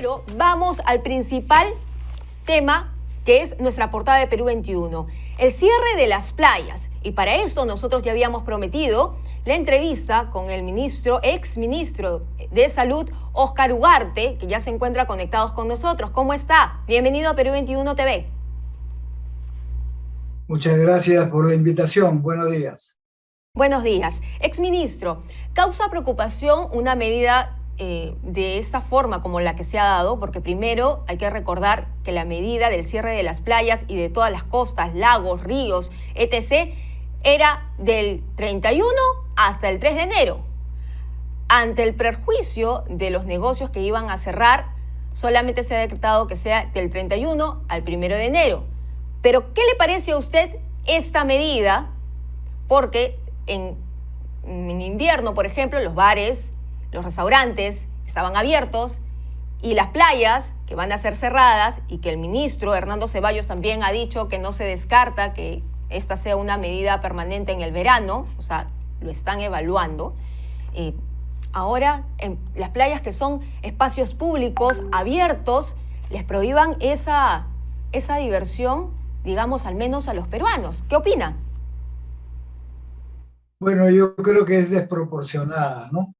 ello, vamos al principal tema, que es nuestra portada de Perú 21, el cierre de las playas. Y para esto nosotros ya habíamos prometido la entrevista con el exministro de Salud, Óscar Ugarte, que ya se encuentra conectados con nosotros. ¿Cómo está? Bienvenido a Perú 21 TV. Muchas gracias por la invitación. Buenos días. Buenos días. Exministro, ¿causa preocupación una medida de esta forma como la que se ha dado? Porque primero hay que recordar que la medida del cierre de las playas y de todas las costas, lagos, ríos, etc., era del 31 hasta el 3 de enero. Ante el perjuicio de los negocios que iban a cerrar, solamente se ha decretado que sea del 31 al 1 de enero. Pero, ¿qué le parece a usted esta medida? Porque en invierno, por ejemplo, los bares, los restaurantes estaban abiertos y las playas que van a ser cerradas, y que el ministro Hernando Ceballos también ha dicho que no se descarta que esta sea una medida permanente en el verano, o sea, lo están evaluando. Ahora, en las playas que son espacios públicos abiertos, les prohíban esa diversión, digamos, al menos a los peruanos. ¿Qué opina? Bueno, yo creo que es desproporcionada, ¿no?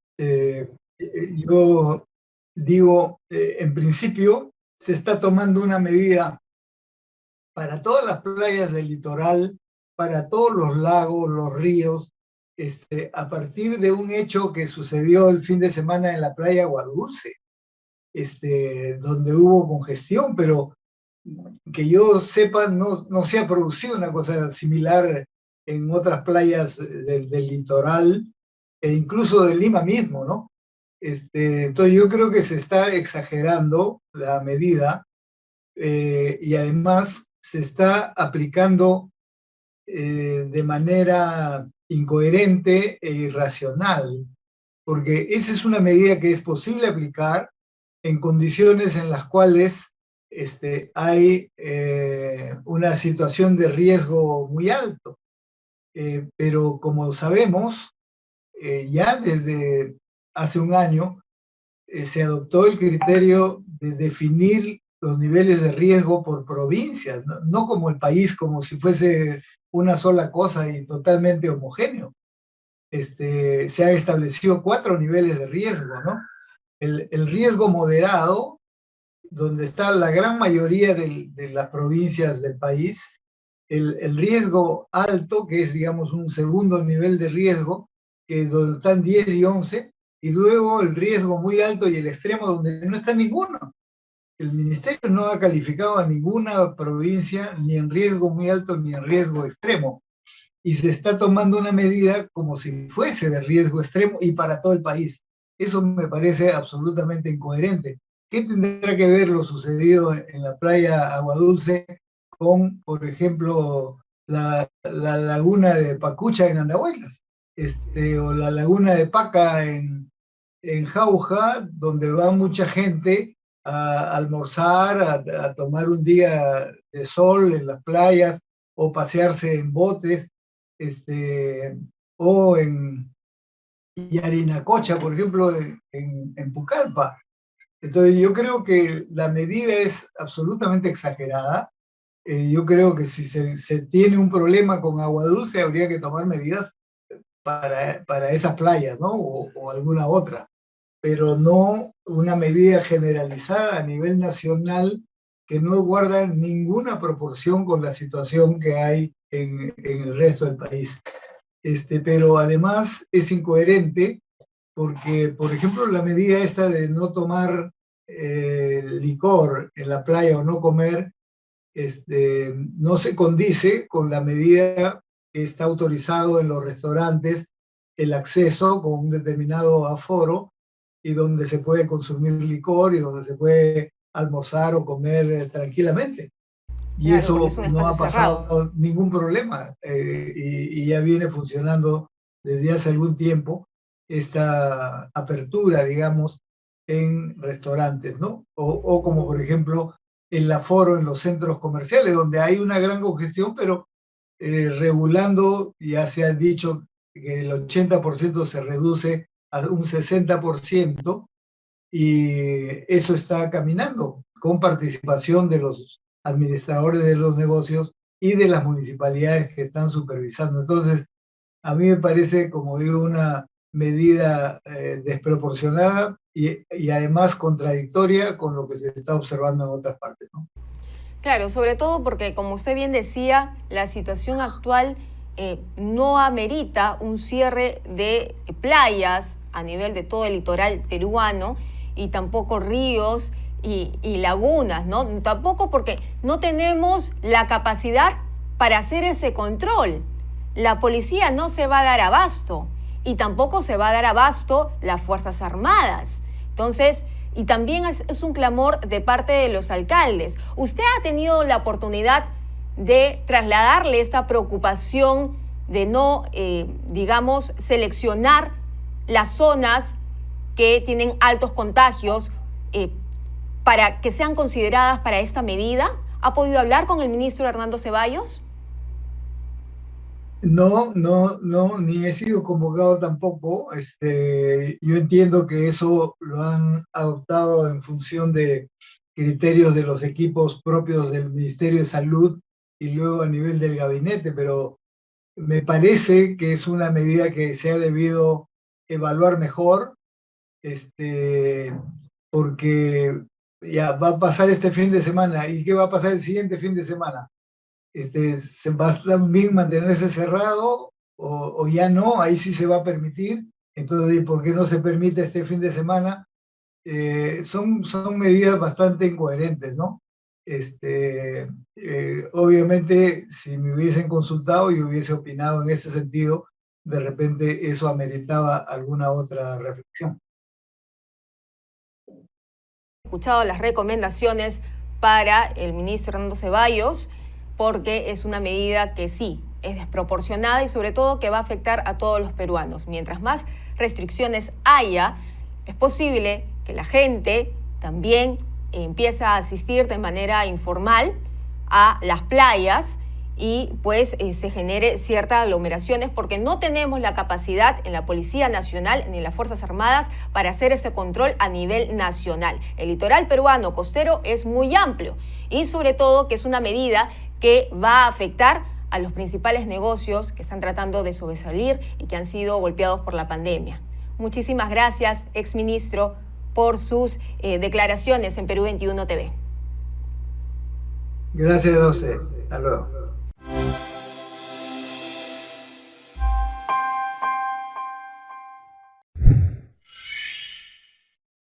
Yo digo, en principio, se está tomando una medida para todas las playas del litoral, para todos los lagos, los ríos, a partir de un hecho que sucedió el fin de semana en la playa Aguadulce, donde hubo congestión, pero que yo sepa, no se ha producido una cosa similar en otras playas del litoral e incluso de Lima mismo, ¿no? Entonces yo creo que se está exagerando la medida y además se está aplicando de manera incoherente e irracional, porque esa es una medida que es posible aplicar en condiciones en las cuales hay una situación de riesgo muy alto. Pero como sabemos, ya desde hace un año se adoptó el criterio de definir los niveles de riesgo por provincias, no como el país, como si fuese una sola cosa y totalmente homogéneo. Se han establecido 4 niveles de riesgo, ¿no? El riesgo moderado, donde está la gran mayoría de las provincias del país, el riesgo alto, que es, digamos, un segundo nivel de riesgo, que es donde están 10 y 11, y luego el riesgo muy alto y el extremo, donde no está ninguno. El ministerio no ha calificado a ninguna provincia ni en riesgo muy alto ni en riesgo extremo, y se está tomando una medida como si fuese de riesgo extremo y para todo el país. Eso me parece absolutamente incoherente. ¿Qué tendrá que ver lo sucedido en la playa Aguadulce con, por ejemplo, la laguna de Pacucha en Andahuaylas? O la laguna de Paca en Jauja, donde va mucha gente a almorzar, a tomar un día de sol en las playas o pasearse en botes, o en Yarinacocha, por ejemplo, en Pucallpa. Entonces yo creo que la medida es absolutamente exagerada. Yo creo que si se tiene un problema con agua dulce, habría que tomar medidas para esas playas, ¿no? O alguna otra, pero no una medida generalizada a nivel nacional que no guarda ninguna proporción con la situación que hay en el resto del país. Pero además es incoherente porque, por ejemplo, la medida esa de no tomar licor en la playa o no comer, no se condice con la medida que está autorizado en los restaurantes el acceso con un determinado aforo y donde se puede consumir licor y donde se puede almorzar o comer tranquilamente. Y Claro, eso no ha pasado ningún problema y ya viene funcionando desde hace algún tiempo esta apertura, digamos, en restaurantes, ¿no? O como por ejemplo el aforo en los centros comerciales, donde hay una gran congestión, pero regulando, ya se ha dicho que el 80% se reduce a un 60%, y eso está caminando con participación de los administradores de los negocios y de las municipalidades que están supervisando. Entonces, a mí me parece, como digo, una medida desproporcionada y además contradictoria con lo que se está observando en otras partes, ¿no? Claro, sobre todo porque, como usted bien decía, la situación actual no amerita un cierre de playas a nivel de todo el litoral peruano y tampoco ríos y lagunas, ¿no? Tampoco porque no tenemos la capacidad para hacer ese control. La policía no se va a dar abasto y tampoco se va a dar abasto las Fuerzas Armadas. Entonces, y también es un clamor de parte de los alcaldes. ¿Usted ha tenido la oportunidad de trasladarle esta preocupación de no, digamos, seleccionar las zonas que tienen altos contagios para que sean consideradas para esta medida? ¿Ha podido hablar con el ministro Hernando Ceballos? No, ni he sido convocado tampoco. Yo entiendo que eso lo han adoptado en función de criterios de los equipos propios del Ministerio de Salud y luego a nivel del gabinete, pero me parece que es una medida que se ha debido evaluar mejor, porque ya va a pasar este fin de semana. ¿Y qué va a pasar el siguiente fin de semana? ¿Se va a también mantenerse cerrado o ya no? Ahí sí se va a permitir. Entonces, ¿por qué no se permite este fin de semana? Son medidas bastante incoherentes, ¿no? Obviamente, si me hubiesen consultado y hubiese opinado en ese sentido, de repente eso ameritaba alguna otra reflexión. Escuchado las recomendaciones para el ministro Hernando Ceballos, porque es una medida que sí, es desproporcionada y sobre todo que va a afectar a todos los peruanos. Mientras más restricciones haya, es posible que la gente también empiece a asistir de manera informal a las playas y pues se genere ciertas aglomeraciones porque no tenemos la capacidad en la Policía Nacional ni en las Fuerzas Armadas para hacer ese control a nivel nacional. El litoral peruano costero es muy amplio y sobre todo que es una medida que va a afectar a los principales negocios que están tratando de sobresalir y que han sido golpeados por la pandemia. Muchísimas gracias, exministro, por sus declaraciones en Perú 21 TV. Gracias a usted. Hasta luego.